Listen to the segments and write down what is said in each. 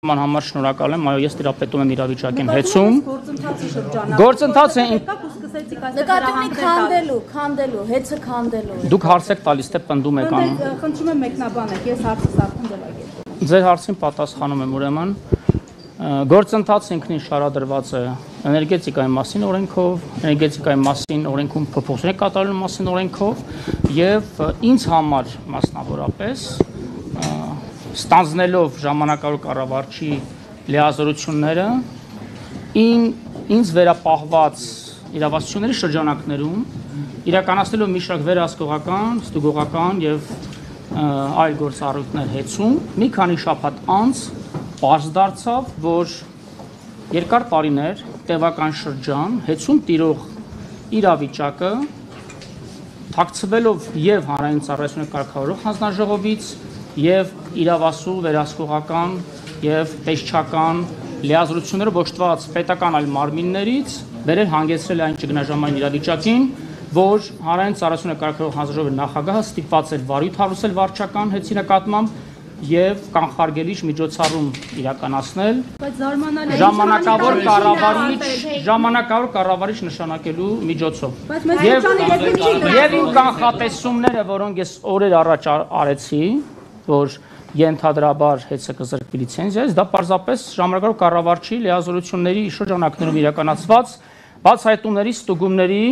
Համար շնորհակալ եմ, այո, ես տիրապետում եմ իրավիճակին հեցում։ Գործընթացը նկատի քանդելու, հեծը քանդելու։ Դուք հարց եք տալիս, թե պնդում եք անում։ Խնդրում եմ մեկնաբանեք, ես հարցը սարքում դեպակել։ Ձեր հարցին պատասխանում եմ ուրեմն։ Գործընթացը ինքնին շարադրված է էներգետիկայի մասին օրենքով, էներգետիկայի մասին օրենքում փոփոխություններ կատարելու մասին օրենքով եւ ինձ համար մասնավորապես ստանձնելով ժամանակավոր կառավարչի լիազորությունները ինձ վերապահված իրավասությունների շրջանակներում իրականացնելով մի շարք վերահսկողական, ստուգողական եւ այլ գործառույթներ հեծում մի քանի շաբաթ անց պարզ դարձավ, որ երկար տարիներ տևական շրջան հեծում տիրող իրավիճակը թաքցվելով եւ հանրային ծառայությունների կարգավորող հանձնաժողովից եւ իրավասու վերահսկողական եւ տեսչական լիազորությունները ողջված պետական այլ մարմիններից բերել հանգեցրել այն ճգնաժամային իրավիճակին, որ հանրային ծառայությունների կարգավորող հանձնաժողովի նախագահը ստիպված էր վարույթ հարուցել վարչական հեծի նկատմամբ եւ կանխարգելիչ միջոցառում իրականացնել ժամանակավոր կառավարիչ նշանակելու միջոցով եւ իմ կանխատեսումները, որոնք ես օրեր առաջ արեցի, որ ենթադրաբար հեծը կզրկվի լիցենզիայից, դա պարզապես ժամանակավոր կառավարչի լիազորությունների շրջանակներում իրականացված բացահայտումների, ստուգումների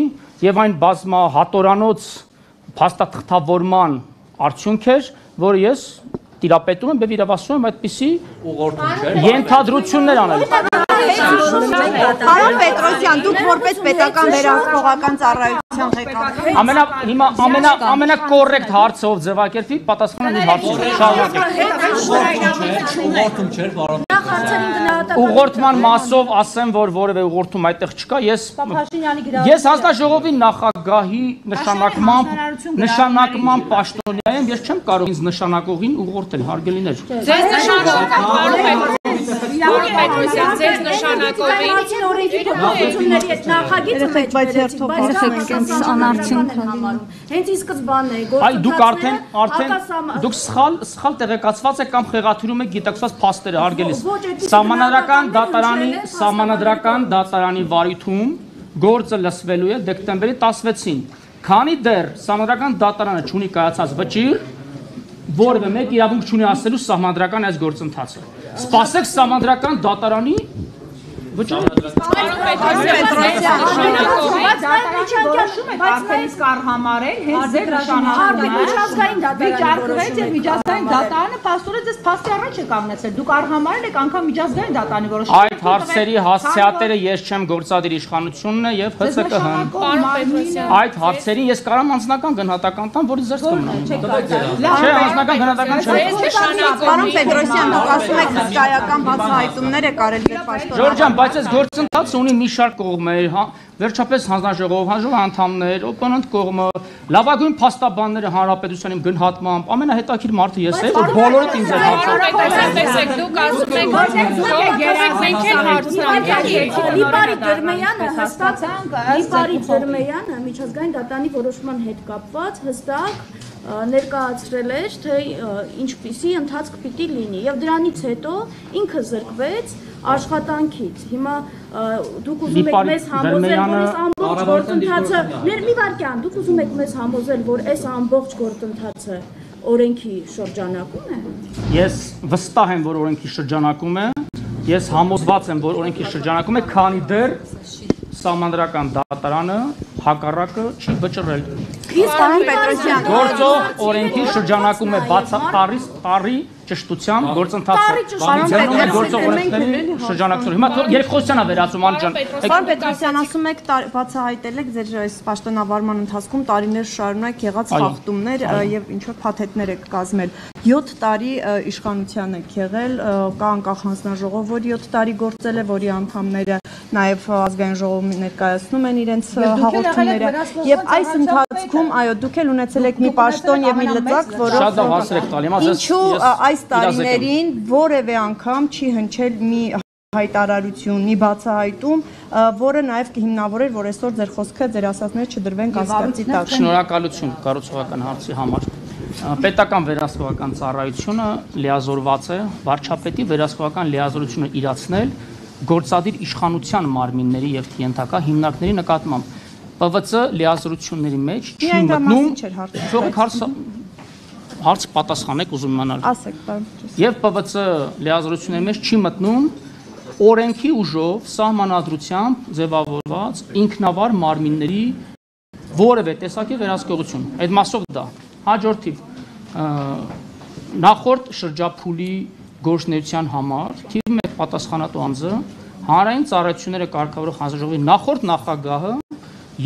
եւ այն բազմահատորանոց փաստաթղթավորման արդյունք էր, որը ես տիրապետում եմ եւ իրավասում եմ այդպիսի ենթադրություններ անել։ Պարոն Պետրոսյան, դուք որպես պետական վերահսկողական ծառայության ղեկավար ամենակոռեկտ հարցը ով ձևակերպի, պատասխանը մի հարց ուղղորդման մասով ասեմ, որ որևէ ուղղորդում այդտեղ չկա, ես հանձնաժողովի նախագահի նշանակման պաշտոնյա եմ, ես չեմ կարող ինձ նշանակողին ուղղորդել, հարգելիներ։ Ձեզ նշանակողին հենց ի սկզբանե դուք արդեն դուք սխալ տեղեկացված եք կամ խեղաթյուրում եք գիտակցված փաստերը, հարգելիս։ Սահմանադրական դատարանի վարույթում գործը լսվելու է դեկտեմբերի 16-ին։ Քանի դեռ Սահմանադրական դատարանը չունի կայացած վճիռ, որևէ մեկ իրավունք չունի ասելու սահմանադրական այս գործընթացը։ Սպասեք Սահմանադրական դատարանի Այդ հարցերի հասցեատերը ես չեմ, գործադիր իշխանությունն է եւ ՀՑԿ-ն։ Այդ հարցերին ես կարող եմ անձնական գնահատական տամ, որը ձեզ կմնա։ Չէ, անձնական գնահատական չէ։ Պարոն Պետրոսյան, դուք ասում եք հսկայական բացահայտումներ եք արել ձեր պաշտոնը։ Ժորժ ջան, բայց այս գործընթացը ունի մի շարք կողմեր, վերջապես հանձնաժողով անդամներ, օպոնենտ կողմը, լավագույն փաստաբանները հանրապետության իմ գնահատմամբ, ամենահետաքրքիր մարդը ես եմ, որ բոլորդ ինձ են հարցնում։ Դուք ասում եք Լիպարի Դրմեյանը միջազգային դատարանի որոշման հետ կապված հստակ ներկայացրել էր, թե ինչպիսի ընթացք պիտի լինի եւ դրանից հետո ինքը զրկվեց աշխատանքից։ Հիմա դուք ուզում եք մեզ համոզել, որ այս ամբողջ գործընթացը մի վարքյան, դուք ուզում եք մեզ համոզել, որ այս ամբողջ գործընթացը օրենքի շրջանակում է։ Ես վստահ եմ, որ օրենքի շրջանակում է։ Ես համոզված եմ, որ օրենքի շրջանակում է, քանի դեռ Սահմանադրական դատարանը հակառակը չի վճռել։ Պարոն Պետրոսյան, գործող օրենքի շրջանակում է բացառի ճշտությամբ գործընթացը։ Ձեռնում է գործող օրենքների շրջանակում։ Հիմա երկխոսությանը վերածում անջան։ Պարոն Պետրոսյան, ասում եք բացահայտել եք ձեր այս պաշտոնավարման ընթացքում տարիներ շարունակ եղած խախտումներ եւ ինչ որ փաթեթներ եք կազմել։ 7 տարի իշխանության եք եղել, կա անկախ հանձնաժողով, որ 7 տարի գործել է, որի անդամները նաև ազգային ժողովում ներկայացնում են իրենց հաղորդումները եւ այս ընթացքում այո դուք էլ ունեցել եք մի պաշտոն եւ մի լծակ, որով ինչու այս տարիներին որևէ անգամ չի հնչել մի հայտարարություն, մի բացահայտում, որը նաև կհիմնավորեր, որ այսօր ձեր խոսքը, ձեր ասածները չդրվեն կասկածի տակ։ Շնորհակալություն կառուցողական հարցի համար։ պետական վերահսկողական ծառայությունը լիազորված է վարչապետի վերահսկողական լիազորությունը իրացնել գործադիր իշխանության մարմինների եւ ենթակա հիմնարկների նկատմամբ ՊՎԾ լիազորությունների մեջ չի մտնում թողեք հարց պատասխանեք ուզում իմանալ ասեք պարոն եւ ՊՎԾ լիազորությունների մեջ չի մտնում օրենքի ուժով սահմանադրությամբ ձևավորված ինքնավար մարմինների որևէ տեսակի վերահսկողություն այդ մասով դա հաջորդիվ նախորդ շրջափուլի գործունեության համար թիվ 1 պատասխանատու անձը հանրային ծառայությունները կարգավորող հանձնաժողովի նախորդ նախագահը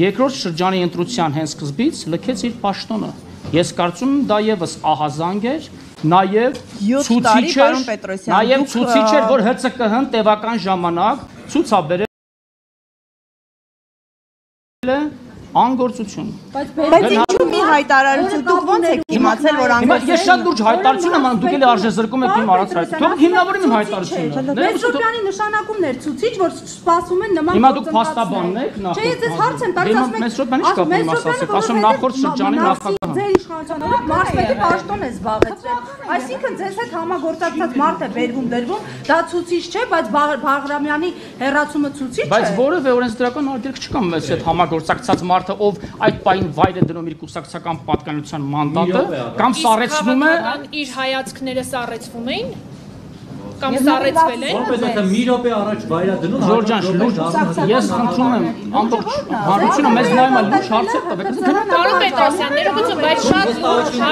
երկրորդ շրջանի ընտրության հենց սկզբից լքեց իր պաշտոնը ես կարծում եմ դա եւս ահազանգ էր նաեւ ցուցիչ էր որ ՀՑԿՀ-ն տևական ժամանակ ցուցաբերել է անգործություն բայց ինչու մի հայտարարություն դուք ո՞նց եք իմացել որ անգործություն ես շատ լուրջ հայտարարություն եմ անում դուք էլ արժե զրկում եք իմ արած հայտարարությունը թող հիմնավորեմ իմ հայտարարությունը Մեսրոպյանի նշանակումն էր ցուցիչ որ սպասում են նման հիմա դուք փաստաբանն եք նախ չէ ես հարց եմ տալիս ասում եք Մեսրոպյանի շկապում ասացեք ասում նախորդ շրջանի նախագահը ձեր իշխանությունով մարզպետի պաշտոն է զբաղեցրել այսինքն ձեզ հետ համագործակցած մարդ է բերվում դերվում դա ցուցիչ չէ բայց Բաղրամյանի հերացումը ցուցիչ է բայց որևէ օրենսդրական արգելք չկա մեզ հետ համագործակցած մարդը ով այդ պայն վայր է դնում իր կուսակցական պատկանության մանդատը կամ սառեցնում է իր հայացքները սառեցվում էին կամ սառեցվել են որպես մի րոպե առաջ վայր է դնում Ժորժան լուրջ ես խնդրում եմ ամբողջ հանրությունը մեզ նայում է լուրջ հարցեր տվեք Պարոն Պետրոսյան ներողություն բայց շատ լուրջ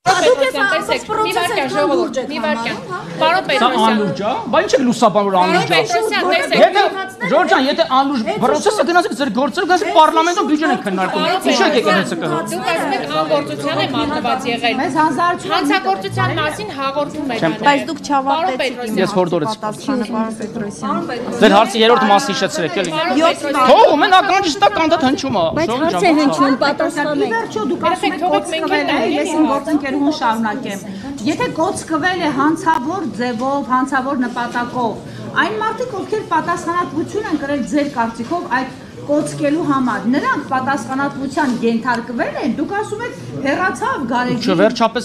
մի վարքյան ժողովուրդ մի վարքյան Պարոն Պետրոսյան անլուրջ է բա ինչ է լուսաբան որ անլուրջ է Պետրոսյան տեսեք Ժորժան եթե անլուրջ բրոցեսը գնացեք ձեր գործերը գնացեք պարլամենտում բյուջեն եք քննարկում իշեք եք ՀՑԿ դուք ասում եք անգործության է մատնված եղել մեզ հանցագործության մասին հաղորդում եք բայց դուք չավարտեցիք իմ Ես հորդորեցի պատասխանը պարոն Պետրոսյան ձեր հարցի երրորդ մասը հիշեցրեք էլի թող մեն ականջիստա կանդատ հնչում է բայց հարց է հնչում պատասխանեք վերջո դուք ասում եք կոծկվել է ես իմ գործընկերուհուն շարունակեմ եթե կոծկվել է հանցավոր ձևով հանցավոր նպատակով այն մարդիկ ովքեր պատասխանատվություն են կրել ձեր կարծիքով այդ կոծկելու համար նրանք պատասխանատվության ենթարկվել են դուք ասում եք հեռացավ Գարեգին Չվերջապես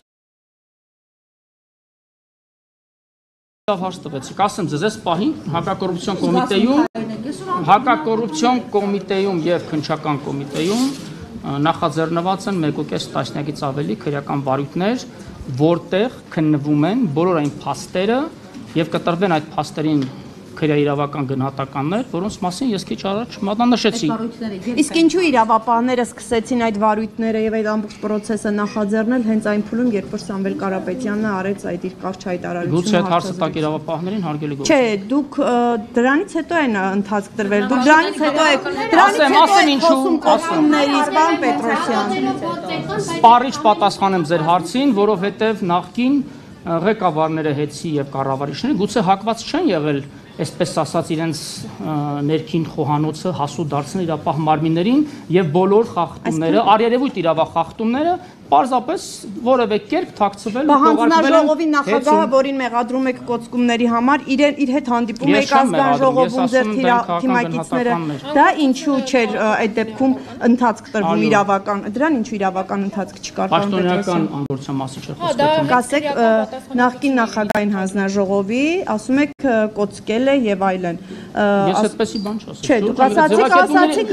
հարց տվեցիք, ասեմ ձեզ այս պահին հակակոռուպցիոն կոմիտեում եւ քննչական կոմիտեում նախաձեռնված են 1.5 տասնյակից ավելի քրեական վարույթներ, որտեղ քննվում են բոլոր այն փաստերը եւ կտրվեն այդ փաստերին քրեաիրավական գնահատականներ, որոնց մասին ես քիչ առաջ մատնանշեցի։ Իսկ ինչու իրավապահները սկսեցին այդ վարույթները եւ այդ ամբողջ process-ը նախաձեռնել հենց այն փուլում, երբ որ Սամվել Կարապետյանը արեց այդ իր կարճ հայտարարությունը։ Գուցե այդ հարցը տակ իրավապահներին հարգելի գործ։ Չէ, դուք դրանից հետո են ընթացք տրվել։ Դուք դրանից հետո եք ասեմ ինչու, խոսումներից, պարոն Պետրոսյան։ Սպառիչ պատասխանեմ ձեր հարցին, որովհետեւ նախկին ղեկավարները հետցի եւ կառավարիչները գուցե հակված չեն եղել այսպես ասած իրենց ներքին խոհանոցը հասու դարձնել իրապահ մարմիններին եւ բոլոր խախտումները, արերևույթ իրավախախտումները պարզապես որևէ կերպ թաքցվել ու հանձնաժողովի նախագահը, որին մեղադրում եք կոծկումների համար, իր հետ հանդիպում եք ազգային ժողովում ձեր թիմակիցները, դա ինչու չէր այդ դեպքում ընթացք տրվում իրավական, դրան ինչու իրավական ընթացք չկար, պաշտոնական անգործության մասը չէ խոսքը։ Կասեք նախկին նախագահային հանձնաժողովի, ասում եք կոծկել է եւ այլն։ Ես այդպեսի բան չասեցի։ Չէ, դուք ասացիք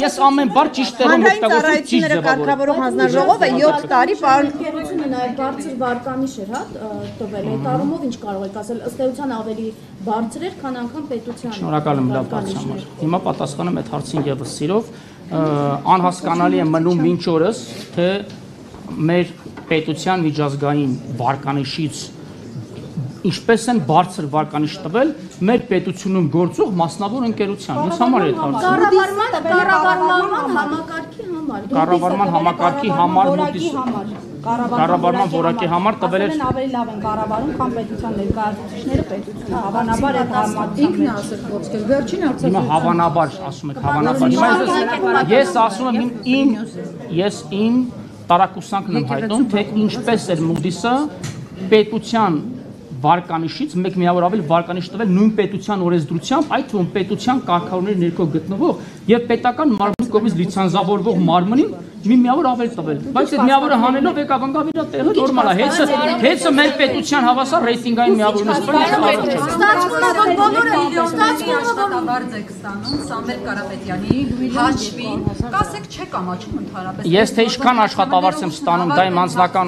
ես ամեն բար ճիշտերով օգտագործում ճիշտ կարգավորող հանձնաժողովը 7 տարի Ընկերությունը նաև բարձր վարկանիշ էր, հա, տվել այդ առումով ինչ կարող եք ասել, ըստ էության ավելի բարձր էր, քան անգամ պետության։ Շնորհակալ եմ լավ հարցի համար։ Հիմա պատասխանեմ այդ հարցին եւս սիրով, անհասկանալի է մնում մինչ օրս, թե մեր պետության միջազգային վարկանիշից ինչպես են բարձր վարկանիշ տվել մեր պետությունում գործող մասնավոր ընկերության։ Ինձ համար է հարցը։ Կառավարման համակարգի համար Կառավարման որակի համար տվել էր ավելի լավ են կառավարում, քան պետության ներկայացուցիչները պետությունը։ Հավանաբար այդ ինքն է ասել կոծկել։ Վերջին հարցը։ Հիմա հավանաբար ասում եք հավանաբար։ Հիմա ես ասում եմ ես իմ տարակուսանքն եմ հայտնում, թե ինչպես էր Moody's-ը պետության վարկանիշից մեկ միավոր ավելի վարկանիշ տվել նույն պետության օրենսդրությամբ, այդ թվում պետության կարգավորների ներքո գտնվող եւ պետական մարմնի կողմից լիցենզավորվող մարմնին մի միավոր ավել տվել, բայց այդ միավորը հանելով եկավ ընկավ իր տեղը նորմալ է, հեծը մեր պետության հավասար ռեյտինգային միավորն է Ստացվում է, որ բոլորը աշխատավարձ եք ստանում Սամվել Կարապետյանի հաշվին, կասեք չեք ամաչում ընդհանրապես։ Ես թե ինչքան աշխատավարձ եմ ստանում, դա իմ անձնական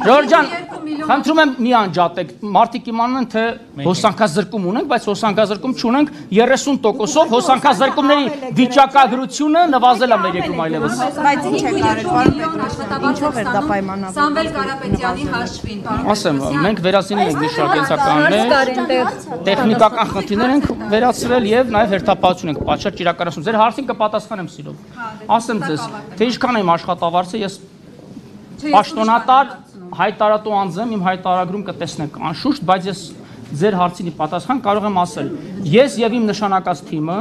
Ժորժ ջան, խնդրում եմ մի անջատեք, մարդիկ իմանան են, թե հոսանքազրկում ունենք, բայց հոսանքազրկում չունենք 30%-ով հոսանքազրկումների վիճակագրությունը նվազել է մեր երկրում այլևս։ Բայց ինչ է կարել, պարոն Պետրոսյան, ինչով էր դա պայմանավորված։ Սամվել Կարապետյանի հաշվին, պարոն Ասեմ, մենք վերացնում ենք մի շարք ենթականներ, տեխնիկական խնդիրներ ենք վերացրել եւ նաեւ հերթապահություն ենք պատշաճ իրականացնում։ Ձեր հարցին կպատասխանեմ սիրով։ Ասեմ ձեզ, թե ինչքան եմ աշխատավարձը, ես պաշտոնատար հայտարարատու անձ եմ, իմ հայտարարագրում կտեսնեք անշուշտ, բայց ես ձեր հարցին պատասխան կարող եմ ասել։ Ես եւ իմ նշանակած թիմը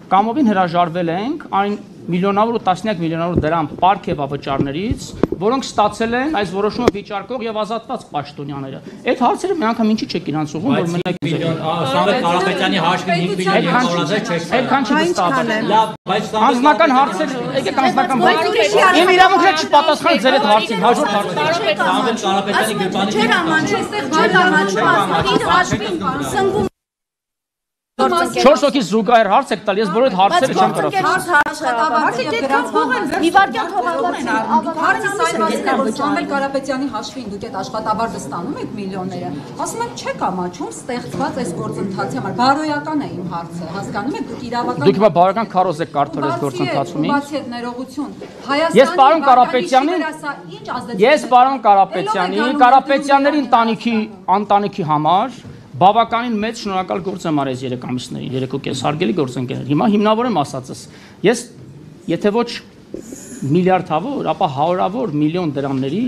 կամովին հրաժարվել ենք այն միլիոնավոր ու տասնյակ միլիոնավոր դրամ պարգևավճարներից, որոնք ստացել են այս որոշումը վիճարկող եւ ազատված պաշտոնյաները։ Այդ հարցերը մի անգամ ինչի չեք իրանց ուղղում, որ մենակ Սամվել Կարապետյանի հաշվին 5 միլիոն դոլար չեք։ այդքան չի վստահել։ Լավ, բայց Անձնական հարցեր, եկեք անձնական իմ իրավունքները չպատասխանեն ձեր այդ հարցին, հաջորդ հարցին։ Սամվել Կարապետյանի գրպանի Չեր ամաչում, հաշվին սնվում 4 հոգի զուգահեռ հարց եք տալ, ես բոլոր այդ հարցերը չեմ կարող։ Սամվել Կարապետյանի հաշվին դուք այդ աշխատավարձը ստանում եք միլիոնները։ Ասում եմ չեք ամաչում ստեղծված այս գործընթացի համար։ Բարոյական է իմ հարցը, հասկանում եք, դուք իրավական Դուք հիմա բարոյական քարոզ եք կարդալ այս գործընթացում։ Բացի այդ ներողություն։ Ես պարոն Կարապետյանի ընտանիքի համար բավականին մեծ շնորհակալ գործ եմ արել 3 ամիսների, 3.5 հարգելի գործընկերներ։ Հիմա հիմնավորեմ ասածս։ Ես եթե ոչ միլիարդավոր, ապա հարյուրավոր միլիոն դրամների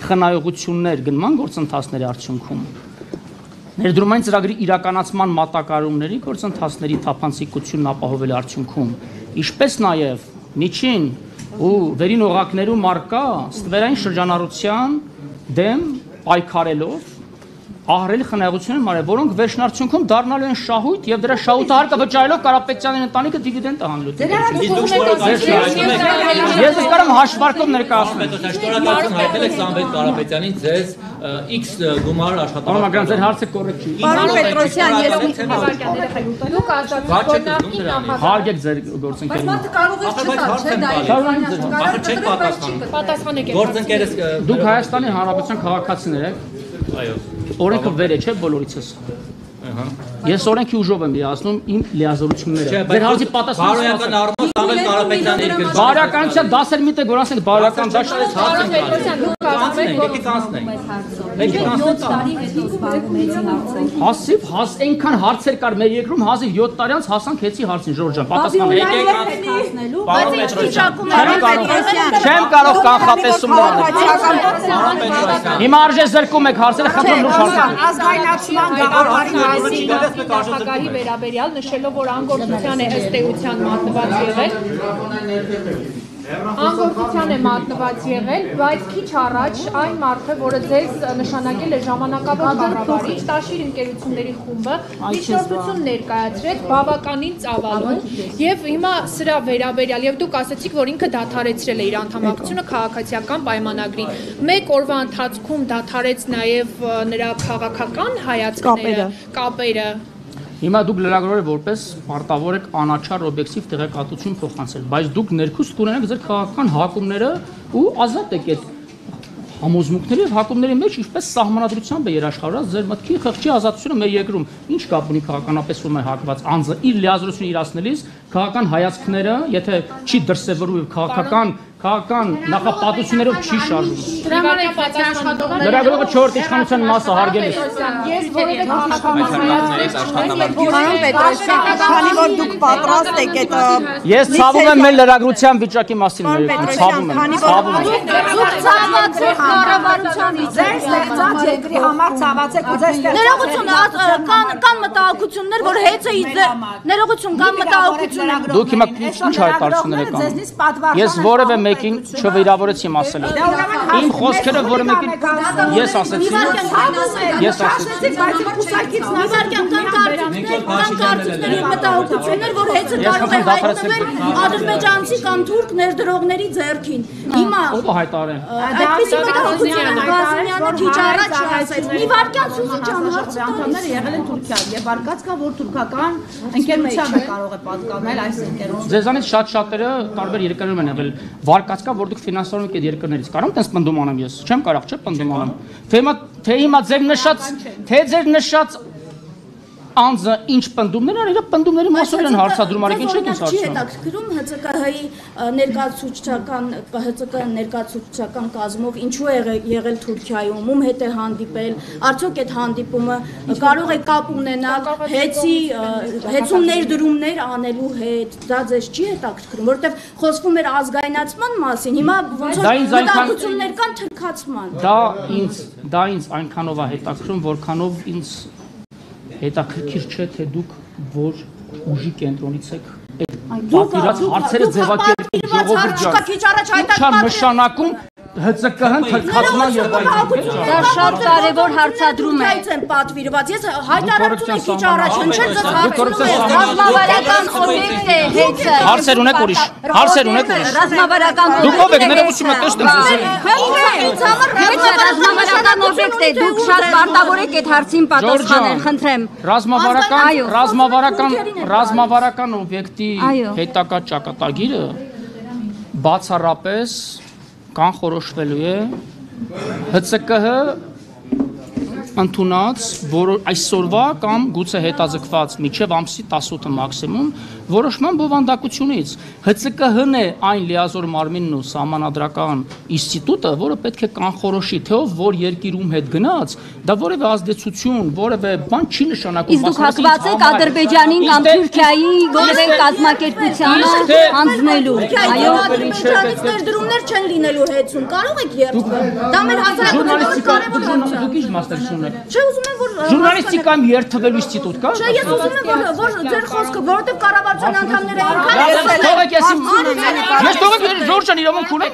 խնայողություններ գնման գործընթացների արդյունքում ներդրումային ծրագրի իրականացման մատակարարումների գործընթացների թափանցիկությունն ապահովել արդյունքում, ինչպես նաև միջին ու վերին օղակներում արկա ստվերային շրջանառության դեմ պայքարելով ահռելի խնայողություններ մարել, որոնք վերջնարդյունքում դառնալու են շահույթ եւ դրա շահութահարկը վճարելով Կարապետյանի ընտանիքը դիվիդենդ հանելու։ Ես կարամ հաշվարկով ներկայացնել։ Շնորհակալություն հայտնել եք Սամվել Կարապետյանին ձեզ X գումար աշխատավարձ։ Պարոն ձեր հարցը կոռեկտ չի։ Պարոն Պետրոսյան, Դուք ասացիք Հարգեք ձեր գործընկերին։ Բայց կարող է չտալ, չէ՞ դա։ Ախր չեք պատասխանում։ պատասխանեք։ Գործընկերս Դուք Հայաստանի Հանրապետության քաղաքացիներ եք։ այո։ Օրենքը վեր է, չէ՞ բոլորիցս։ Ես օրենքի ուժով եմ լիազնում իմ լիազորությունները։ Ձեր հարցի պատասխանը Բարոյական առումով Սամվել Կարապետյանի իր գրպանի։ բարոյականության դասեր մի տեղ որ ասենք բարոյական դաշտ Պարոն Պետրոսյան, դուք ասացիք, որ Հասիվ այնքան հարցեր կար մեր երկրում հազիվ 7 տարի անց հասանք հեցի հարցին Ժորժ ջան պատասխանեք Չեմ կարող կանխատեսում Հիմա արժե զրկում եք հարցերը խնդրում լուրջ հարցեր ազգայնացման գաղափարի մասին նախագահի վերաբերյալ նշելով որ անգործության է ըստ էության մատնված եղել Անգործության է մատնված եղել, բայց քիչ առաջ այն մարդը, որը ձեզ նշանակել է ժամանակավոր կառավարիչ, Տաշիր ընկերությունների խումբը միջնորդություն ներկայացրեց բավականին ծավալուն եւ հիմա սրա վերաբերյալ եւ դուք ասացիք, որ ինքը դադարեցրել է իր անդամակցությունը քաղաքացիական պայմանագրին։ Մեկ օրվա ընթացքում դադարեց նաեւ նրա քաղաքական հայացքները, կապերը Հիմա դուք լրագրողը որպես պարտավոր եք անաչառ օբյեկտիվ տեղեկատվություն փոխանցել, բայց դուք ներքուստ կունենաք ձեր քաղաքական հակումները ու ազատ եք այդ համոզմունքների եւ հակումների մեջ ինչպես սահմանադրությամբ է երաշխավորած ձեր մտքի խղճի ազատությունը մեր երկրում ինչ կապ ունի քաղաքականապես ում է հակված անձը իր լիազորությունը իրացնելիս քաղաքական հայացքները եթե չի դրսևորում քաղաքական նախապատվություններով չի շարժվում Դրամատիկ աշխատողները լրագրողը 4 իշխանության մասը հարգելի Ես որևէ քաղաքական Պարոն Պետրոսյան, քանի որ դուք պատրաստ եք այդ Ես ցավում եմ մեր լրագրության վիճակի մասին մեր երկրում ցավում եմ Դուք ցաված եք կառավարությանից ձեր ստեղծած երկրի համար ցաված եք ու ձեր Ներողություն կան մտահոգություններ որ հեծը ներողություն կան մտահոգություններ Դուք հիմա ինչ հայտարարություններ եք անում։ Ես որևէ մեկին չվիրավորեցի ասել։ Իմ խոսքերը որևէ մեկին ես ասեցի։ Ես ասեցի, բայց կուսակից նավարկյան կան կարծիքներ եւ մտահոգություններ, որ հեծը կարող է հայտնվել ադրբեջանցի կամ թուրք ներդրողների ձեռքին։ Հիմա ով հայտարարել։ այդպիսի մտահոգություններ Ղազարյանը քիչ առաջ ասեց։ Մի վարքյան Սուզի ջան հարցը անդամները եղել են Թուրքիայում եւ արկած կա որ թուրքական ընկերությանը կարող է պատկանել այս ընկերությունը։ Ձեզանից շատ-շատերը տարբեր երկրներում են եղել։ Վարկած կա, որ դուք ֆինանսավորում եք այդ երկրներից։ Կարող եմ տես պնդում անեմ ես։ Չեմ կարող, չէ՞ պնդում անեմ։ Թե հիմա ձեր նշած անձը ինչ պնդումներ ան, իր պնդումների մասով են հարցադրում, արեք ինչ եք ինձ հարցնում։ Չի հետաքրքրում ՀՑԿ-ի ներկայացուցչական կազմով ինչու է եղել Թուրքիայում, ում հետ է հանդիպել, արդյոք այդ հանդիպումը կարող է կապ ունենալ հեծում ներդրումներ անելու հետ, դա ձեզ չի հետաքրքրում, որովհետև խոսվում էր ազգայնացման մասին, հիմա ոնց որ մտահոգություններ կան թրքացման։ Դա ինձ այնքանով է հետաքրքրում, որքանով ինձ հետաքրքիր չէ, թե դուք որ ուժի կենտրոնից եք պատվիրած հարցերը ձևակերպել ժողովրդյան։ Չա նշանակում ՀՑԿ-հն թրքացման եւ այլն։ Դա շատ կարևոր հարցադրում է։ Եմ պատվիրված, ես հայտարարություն եմ քիչ առաջ հնչել, ձեզ հարցնում եմ։ Ռազմավարական օբյեկտ է հեծը։ Հարցեր ունեք ուրիշ։ Հարցեր ունեք ուրիշ։ Ռազմավարական Դուք ով եք ներողություն մտնում ձեզ։ Ռազմավարական օբյեկտ է, դուք շատ պարտավոր եք այդ հարցին պատասխանել, խնդրեմ։ Ռազմավարական օբյեկտի հետակա ճակատագիրը բացառապես կանխորոշվելու է ՀՑԿ-ը ընդունած այսօրվա կամ գուցե հետաձգված մինչև ամսի 18-ը մաքսիմում որոշման բովանդակությունից ՀՑԿ-հն է այն լիազոր մարմինն ու սահմանադրական ինստիտուտը, որը պետք է կանխորոշի, թե ով որ երկիրում հետ գնաց, դա որևէ ազդեցություն, որևէ բան չի նշանակում։ Իսկ դուք հակված եք Ադրբեջանին կամ Թուրքիայի որևէ կազմակերպությանը անձնելու։ Այո, Ադրբեջանից ներդրումներ չեն լինելու հեծում, կարող եք երթվել։ Դա մեր հասարակության կարևոր դուք ինչ մասնակցություն եք։ Չէ, ուզում եմ որ ժուրնալիստիկայում երթվելու ինստիտուտ կա։ Չէ, ես ուզում եմ որ ձեր խոսքը, որովհետև կառավարության անդամները այնքան թողեք ես թողեք Ժորժ ջան իրավունք ունեք։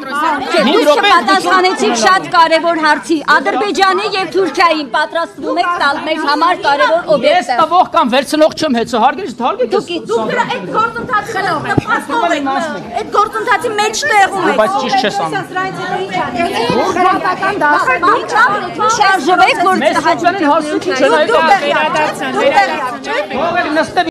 Դուք պատասխանեցիք շատ կարևոր հարցի։ Ադրբեջանի եւ Թուրքիային պատրաստվում եք տալ մեր համար կարևոր օբյեկտը։ Ես տվող կամ վերցնող չեմ հեծը, հարգելի թարգեք ես։ դուք դրա այդ գործընթացը նպաստող եք, այդ գործընթացի մեջտեղում եք։ Բայց ճիշտ չես անում։ Խրատական դասը շարժվեք որ Ես հաճանին հարցուքի չնայեք։ Վերադարձան։ Թողեք նստեք